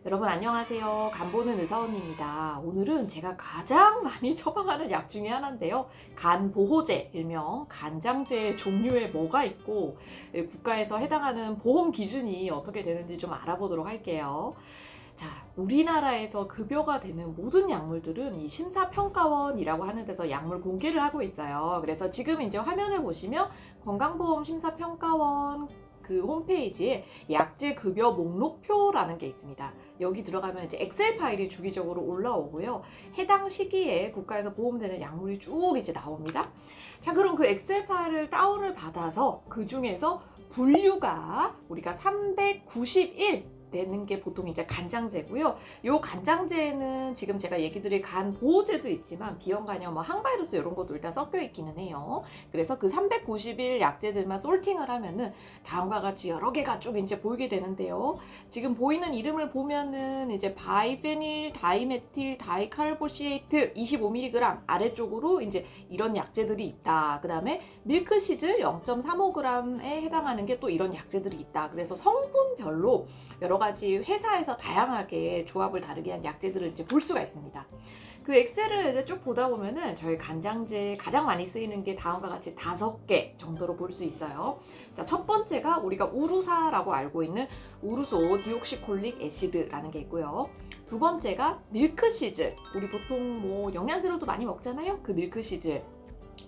여러분 안녕하세요. 간 보는 의사원입니다. 오늘은 제가 가장 많이 처방하는 약 중에 하나인데요. 간 보호제, 일명 간장제의 종류에 뭐가 있고 국가에서 해당하는 보험 기준이 어떻게 되는지 좀 알아보도록 할게요. 자, 우리나라에서 급여가 되는 모든 약물들은 이 심사평가원이라고 하는 데서 약물 공개를 하고 있어요. 그래서 지금 이제 화면을 보시면 건강보험 심사평가원 그 홈페이지에 약제 급여 목록표라는 게 있습니다. 여기 들어가면 이제 엑셀 파일이 주기적으로 올라오고요. 해당 시기에 국가에서 보험되는 약물이 쭉 이제 나옵니다. 자, 그럼 그 엑셀 파일을 다운을 받아서 그 중에서 분류가 우리가 391 되는 게 보통 이제 간장제고요. 요 간장제는 지금 제가 얘기 드릴 간 보호제도 있지만 비형간염, 항바이러스 이런 것도 일단 섞여 있기는 해요. 그래서 그 391 약제들만 솔팅을 하면은 다음과 같이 여러 개가 쭉 이제 보이게 되는데요. 지금 보이는 이름을 보면은 이제 바이페닐 다이메틸 다이칼보시에이트 25mg 아래쪽으로 이제 이런 약제들이 있다. 그 다음에 밀크시즐 0.35g에 해당하는 게 또 이런 약제들이 있다. 그래서 성분별로 여러 가지 회사에서 다양하게 조합을 다르게 한 약제들을 이제 볼 수가 있습니다. 그 엑셀을 이제 쭉 보다 보면은 저희 간장제 가장 많이 쓰이는 게 다음과 같이 5개 정도로 볼 수 있어요. 자, 첫 번째가 우리가 우루사라고 알고 있는 우루소 디옥시콜릭 애시드라는 게 있고요. 두 번째가 밀크시즐. 우리 보통 뭐 영양제로도 많이 먹잖아요. 그 밀크시즐.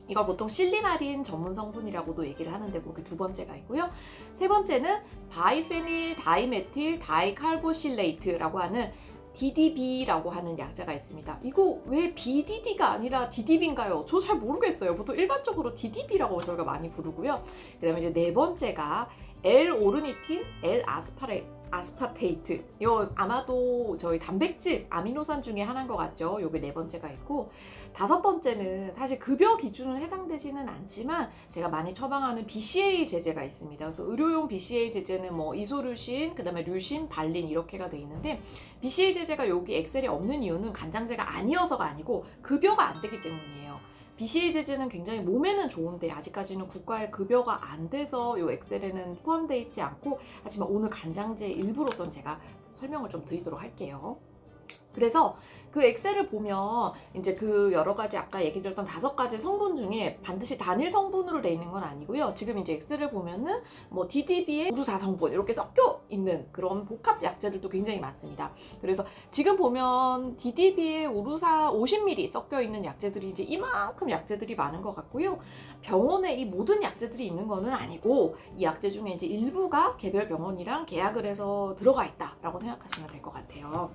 이걸 보통 실리마린 전문 성분이라고도 얘기를 하는데 그렇게 두 번째가 있고요. 세 번째는 바이페닐 다이메틸 다이칼보실레이트라고 하는 DDB라고 하는 약자가 있습니다. 이거 왜 BDD가 아니라 DDB인가요? 저 잘 모르겠어요. 보통 일반적으로 DDB라고 저희가 많이 부르고요. 그 다음에 이제 네 번째가 L-오르니틴, L-아스파테이트. 이거 아마도 저희 단백질, 아미노산 중에 하나인 것 같죠? 요게 네 번째가 있고, 다섯 번째는 사실 급여 기준은 해당되지는 않지만 제가 많이 처방하는 BCA 제제가 있습니다. 그래서 의료용 BCA 제제는 뭐 이소류신, 그 다음에 류신, 발린 이렇게가 돼 있는데 BCA 제제가 여기 엑셀에 없는 이유는 간장제가 아니어서가 아니고 급여가 안 되기 때문이에요. BCA 제제는 굉장히 몸에는 좋은데 아직까지는 국가의 급여가 안 돼서 이 엑셀에는 포함되어 있지 않고, 하지만 오늘 간장제 일부로선 제가 설명을 좀 드리도록 할게요. 그래서 그 엑셀을 보면 이제 그 여러 가지 아까 얘기 드렸던 5가지 성분 중에 반드시 단일 성분으로 돼 있는 건 아니고요. 지금 이제 엑셀을 보면은 뭐 DDB에 우루사 성분 이렇게 섞여 있는 그런 복합 약제들도 굉장히 많습니다. 그래서 지금 보면 DDB에 우루사 50ml 섞여 있는 약제들이 이제 이만큼 약제들이 많은 것 같고요. 병원에 이 모든 약제들이 있는 거는 아니고 이 약제 중에 이제 일부가 개별 병원이랑 계약을 해서 들어가 있다라고 생각하시면 될 것 같아요.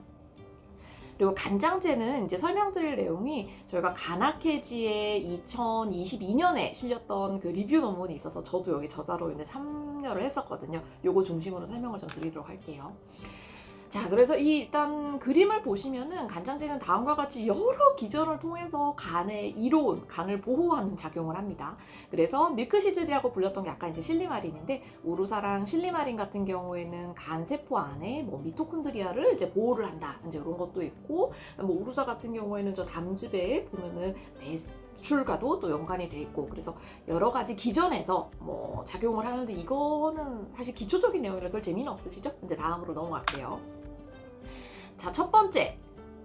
그리고 간장제는 이제 설명드릴 내용이 저희가 간악해지에 2022년에 실렸던 그 리뷰 논문이 있어서 저도 여기 저자로 이제 참여를 했었거든요. 요거 중심으로 설명을 좀 드리도록 할게요. 자, 그래서 이 일단 그림을 보시면은 간장제는 다음과 같이 여러 기전을 통해서 간에 이로운 간을 보호하는 작용을 합니다. 그래서 밀크시즐이라고 불렸던 게 약간 이제 실리마린인데, 우루사랑 실리마린 같은 경우에는 간 세포 안에 뭐 미토콘드리아를 이제 보호를 한다. 이제 이런 것도 있고, 뭐 우루사 같은 경우에는 저 담즙에 보면은 배출과도 또 연관이 돼 있고, 그래서 여러 가지 기전에서 뭐 작용을 하는데 이거는 사실 기초적인 내용이라 별 재미는 없으시죠? 이제 다음으로 넘어갈게요. 자, 첫 번째,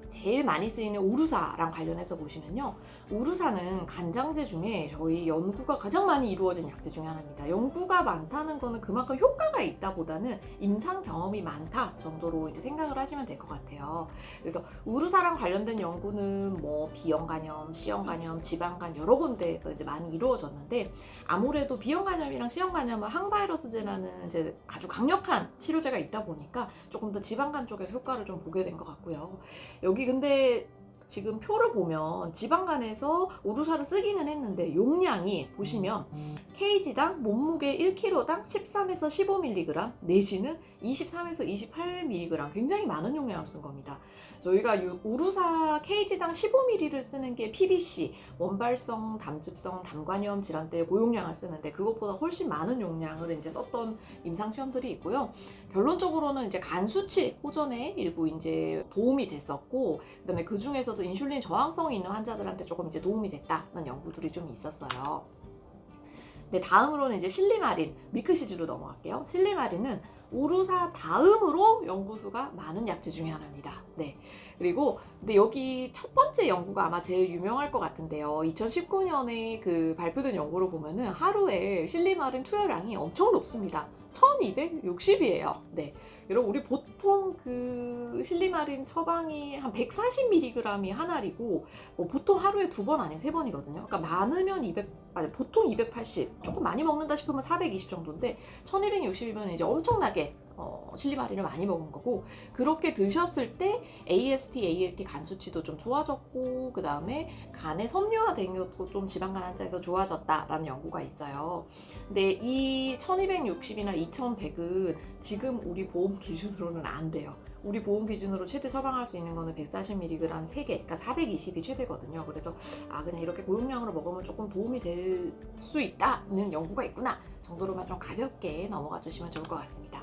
제일 많이 쓰이는 우루사랑 관련해서 보시면요. 우루사는 간장제 중에 저희 연구가 가장 많이 이루어진 약제 중에 하나입니다. 연구가 많다는 거는 그만큼 효과가 있다 보다는 임상 경험이 많다 정도로 이제 생각을 하시면 될 것 같아요. 그래서 우루사랑 관련된 연구는 뭐 B형간염, C형간염, 지방간 여러 군데에서 이제 많이 이루어졌는데, 아무래도 B형간염이랑 C형간염은 항바이러스제라는 이제 아주 강력한 치료제가 있다 보니까 조금 더 지방간 쪽에서 효과를 좀 보게 된 것 같고요. 여기 근데 지금 표를 보면 지방간에서 우루사를 쓰기는 했는데 용량이 보시면 kg당 몸무게 1kg당 13에서 15mg 내지는 23에서 28mg, 굉장히 많은 용량을 쓴 겁니다. 저희가 우루사 kg당 15ml를 쓰는 게 PBC, 원발성 담즙성 담관염 질환 때 고용량을 쓰는데 그것보다 훨씬 많은 용량을 이제 썼던 임상 시험들이 있고요. 결론적으로는 이제 간 수치 호전에 일부 이제 도움이 됐었고, 그다음에 그 중에서도 인슐린 저항성이 있는 환자들한테 조금 이제 도움이 됐다는 연구들이 좀 있었어요. 네, 다음으로는 이제 실리마린, 밀크시즈로 넘어갈게요. 실리마린은 우루사 다음으로 연구수가 많은 약재 중에 하나입니다. 네. 그리고 근데 여기 첫 번째 연구가 아마 제일 유명할 것 같은데요. 2019년에 그 발표된 연구로 보면은 하루에 실리마린 투여량이 엄청 높습니다. 1260이에요. 네. 여러분, 우리 보통 그 실리마린 처방이 한 140mg이 한 알이고, 뭐 보통 하루에 2번 아니면 3번이거든요. 그러니까 많으면 200, 아니, 보통 280, 조금 많이 먹는다 싶으면 420 정도인데, 1260이면 이제 엄청나게 실리마린을 많이 먹은 거고, 그렇게 드셨을 때 AST, ALT 간 수치도 좀 좋아졌고, 그 다음에 간의 섬유화된 것도 좀 지방간 환자에서 좋아졌다라는 연구가 있어요. 근데 이 1260이나 2100은 지금 우리 보험 기준으로는 안 돼요. 우리 보험 기준으로 최대 처방할 수 있는 거는 140mg 3개, 그러니까 420이 최대거든요. 그래서 그냥 이렇게 고용량으로 먹으면 조금 도움이 될 수 있다는 연구가 있구나 정도로만 좀 가볍게 넘어가 주시면 좋을 것 같습니다.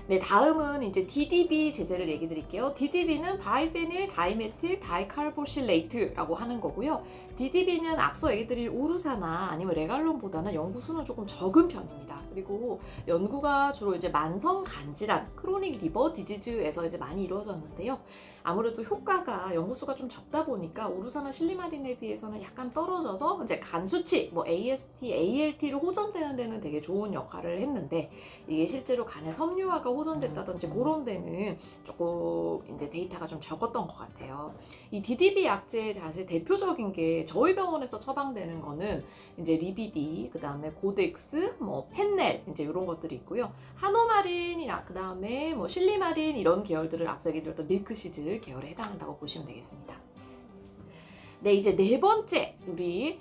네, 다음은 이제 DDB 제제를 얘기 드릴게요. DDB는 바이페닐 다이메틸 다이칼보실레이트라고 하는 거고요. DDB는 앞서 얘기 드린 우루사나 아니면 레갈론보다는 연구 수는 조금 적은 편입니다. 그리고 연구가 주로 이제 만성 간질환, 크로닉 리버 디지즈에서 이제 많이 이루어졌는데요. 아무래도 효과가 연구수가 좀 적다 보니까 우루사나 실리마린에 비해서는 약간 떨어져서 이제 간 수치, 뭐 AST, ALT를 호전되는 데는 되게 좋은 역할을 했는데, 이게 실제로 간의 섬유화가 호전됐다든지 그런 데는 조금 이제 데이터가 좀 적었던 것 같아요. 이 DDB 약제의 사실 대표적인 게 저희 병원에서 처방되는 거는 이제 리비디, 그 다음에 고덱스, 뭐 펜넬 이제 이런 것들이 있고요. 하노마린이나 그 다음에 뭐 실리마린 이런 계열들을 앞서 얘기드렸던 밀크시즈 계열에 해당한다고 보시면 되겠습니다. 네, 이제 네 번째 우리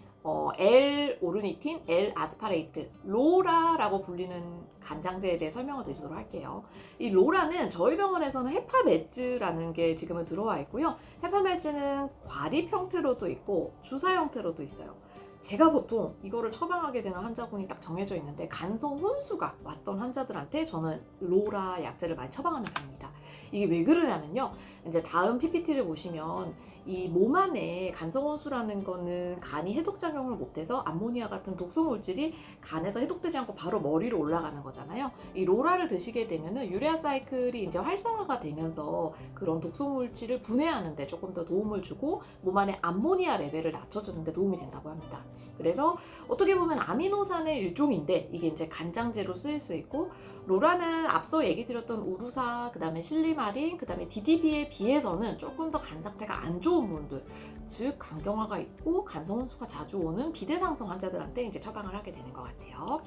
L-오르니틴, L-아스파레이트, 로라라고 불리는 간장제에 대해 설명을 드리도록 할게요. 이 로라는 저희 병원에서는 헤파메즈라는 게 지금은 들어와 있고요. 헤파메즈는 과립 형태로도 있고 주사 형태로도 있어요. 제가 보통 이거를 처방하게 되는 환자분이 딱 정해져 있는데, 간성 혼수가 왔던 환자들한테 저는 로라 약제를 많이 처방하는 편입니다. 이게 왜 그러냐면요. 이제 다음 PPT를 보시면 이 몸 안에 간성 혼수라는 거는 간이 해독작용을 못해서 암모니아 같은 독소 물질이 간에서 해독되지 않고 바로 머리로 올라가는 거잖아요. 이 로라를 드시게 되면은 유레아 사이클이 이제 활성화가 되면서 그런 독소 물질을 분해하는데 조금 더 도움을 주고 몸 안에 암모니아 레벨을 낮춰주는데 도움이 된다고 합니다. 그래서 어떻게 보면 아미노산의 일종인데 이게 이제 간장제로 쓰일 수 있고, 로라는 앞서 얘기 드렸던 우루사, 그 다음에 실리마린, 그 다음에 DDB에 비해서는 조금 더 간 상태가 안 좋은 분들, 즉 간경화가 있고 간성 혼수가 자주 오는 비대상성 환자들한테 이제 처방을 하게 되는 것 같아요.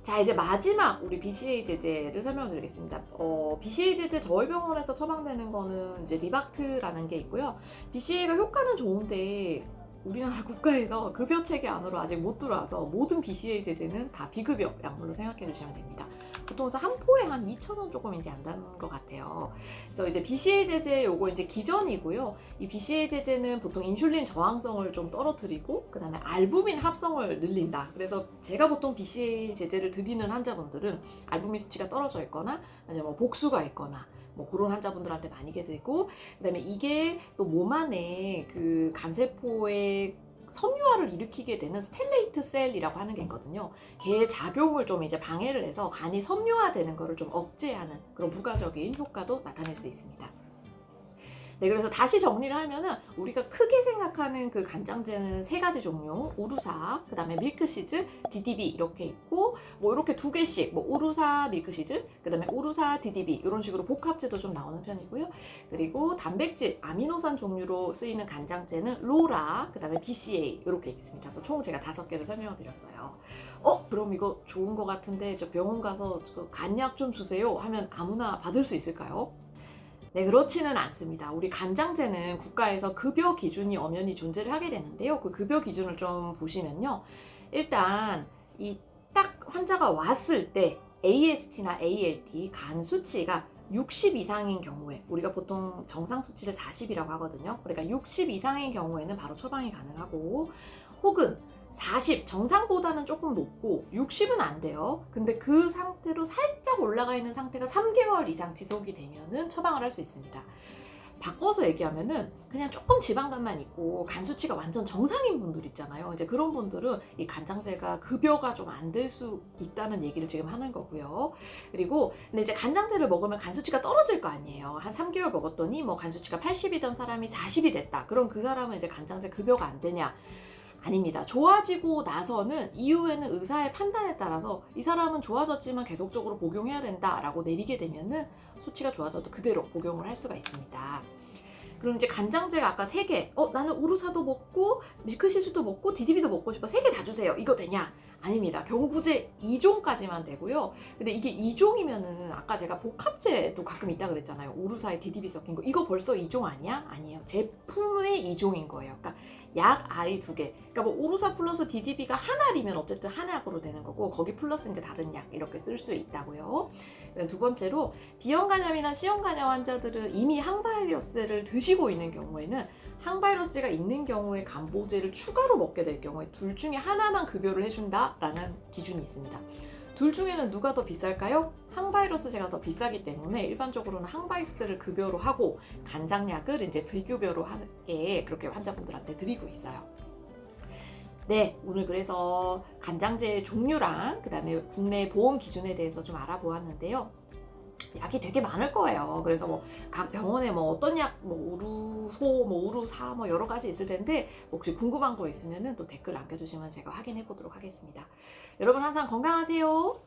자, 이제 마지막 우리 BCA 제제를 설명을 드리겠습니다. BCA 제제 저희 병원에서 처방되는 거는 이제 리박트라는 게 있고요. BCA가 효과는 좋은데 우리나라 국가에서 급여 체계 안으로 아직 못 들어와서 모든 BCA 제제는 다 비급여 약물로 생각해 주시면 됩니다. 보통 한 포에 한 2,000원 조금 이제 안 되는 것 같아요. 그래서 이제 BCA 제제 요거 이제 기전이고요. 이 BCA 제제는 보통 인슐린 저항성을 좀 떨어뜨리고 그 다음에 알부민 합성을 늘린다. 그래서 제가 보통 BCA 제제를 드리는 환자분들은 알부민 수치가 떨어져 있거나 아니면 뭐 복수가 있거나 뭐 그런 환자분들한테 많이 게 되고, 그다음에 이게 또 몸 안에 그 간세포의 섬유화를 일으키게 되는 스텔레이트 셀이라고 하는 게 있거든요. 걔의 작용을 좀 이제 방해를 해서 간이 섬유화되는 거를 좀 억제하는 그런 부가적인 효과도 나타낼 수 있습니다. 네, 그래서 다시 정리를 하면은 우리가 크게 생각하는 그 간장제는 3가지 종류, 우루사, 그 다음에 밀크시즈, DDB 이렇게 있고, 뭐 이렇게 2개씩, 뭐 우루사, 밀크시즈, 그 다음에 우루사, DDB 이런 식으로 복합제도 좀 나오는 편이고요. 그리고 단백질, 아미노산 종류로 쓰이는 간장제는 로라, 그 다음에 BCA 이렇게 있습니다. 그래서 총 제가 5개를 설명을 드렸어요. 그럼 이거 좋은 거 같은데 저 병원 가서 간약 좀 주세요 하면 아무나 받을 수 있을까요? 네, 그렇지는 않습니다. 우리 간장제는 국가에서 급여 기준이 엄연히 존재를 하게 되는데요. 그 급여 기준을 좀 보시면요. 일단 이 딱 환자가 왔을 때 AST나 ALT 간 수치가 60 이상인 경우에, 우리가 보통 정상 수치를 40이라고 하거든요. 그러니까 60 이상인 경우에는 바로 처방이 가능하고, 혹은 40, 정상보다는 조금 높고 60은 안 돼요. 근데 그 상태로 살짝 올라가 있는 상태가 3개월 이상 지속이 되면은 처방을 할 수 있습니다. 바꿔서 얘기하면은 그냥 조금 지방간만 있고 간 수치가 완전 정상인 분들 있잖아요. 이제 그런 분들은 이 간장제가 급여가 좀 안 될 수 있다는 얘기를 지금 하는 거고요. 그리고 근데 이제 간장제를 먹으면 간 수치가 떨어질 거 아니에요. 한 3개월 먹었더니 뭐 간 수치가 80이던 사람이 40이 됐다. 그럼 그 사람은 이제 간장제 급여가 안 되냐? 아닙니다. 좋아지고 나서는 이후에는 의사의 판단에 따라서 이 사람은 좋아졌지만 계속적으로 복용해야 된다라고 내리게 되면은 수치가 좋아져도 그대로 복용을 할 수가 있습니다. 그럼 이제 간장제가 아까 3개, 나는 우루사도 먹고 밀크시슬도 먹고 디디비도 먹고 싶어. 3개 다 주세요. 이거 되냐? 아닙니다. 경구제 2종까지만 되고요. 근데 이게 2종이면은 아까 제가 복합제도 가끔 있다 그랬잖아요. 우루사에 디디비 섞인 거. 이거 벌써 2종 아니야? 아니에요. 제품의 2종인 거예요. 그러니까 약 알이 2개. 그러니까 뭐 우루사 플러스 디디비가 한 알이면 어쨌든 한 약으로 되는 거고 거기 플러스 이제 다른 약 이렇게 쓸 수 있다고요. 두 번째로 비형간염이나 C형간염 환자들은 이미 항바이러스를 드시고 있는 경우에는 항바이러스가 있는 경우에 간보제를 추가로 먹게 될 경우에 둘 중에 하나만 급여를 해준다라는 기준이 있습니다. 둘 중에는 누가 더 비쌀까요? 항바이러스제가 더 비싸기 때문에 일반적으로는 항바이러스를 급여로 하고 간장약을 이제 비급여로 하게 그렇게 환자분들한테 드리고 있어요. 네, 오늘 그래서 간장제의 종류랑 그다음에 국내 보험 기준에 대해서 좀 알아보았는데요. 약이 되게 많을 거예요. 그래서 뭐 각 병원에 뭐 어떤 약, 뭐 우루소, 뭐 우루사, 뭐 여러 가지 있을 텐데 혹시 궁금한 거 있으면은 또 댓글 남겨주시면 제가 확인해 보도록 하겠습니다. 여러분 항상 건강하세요.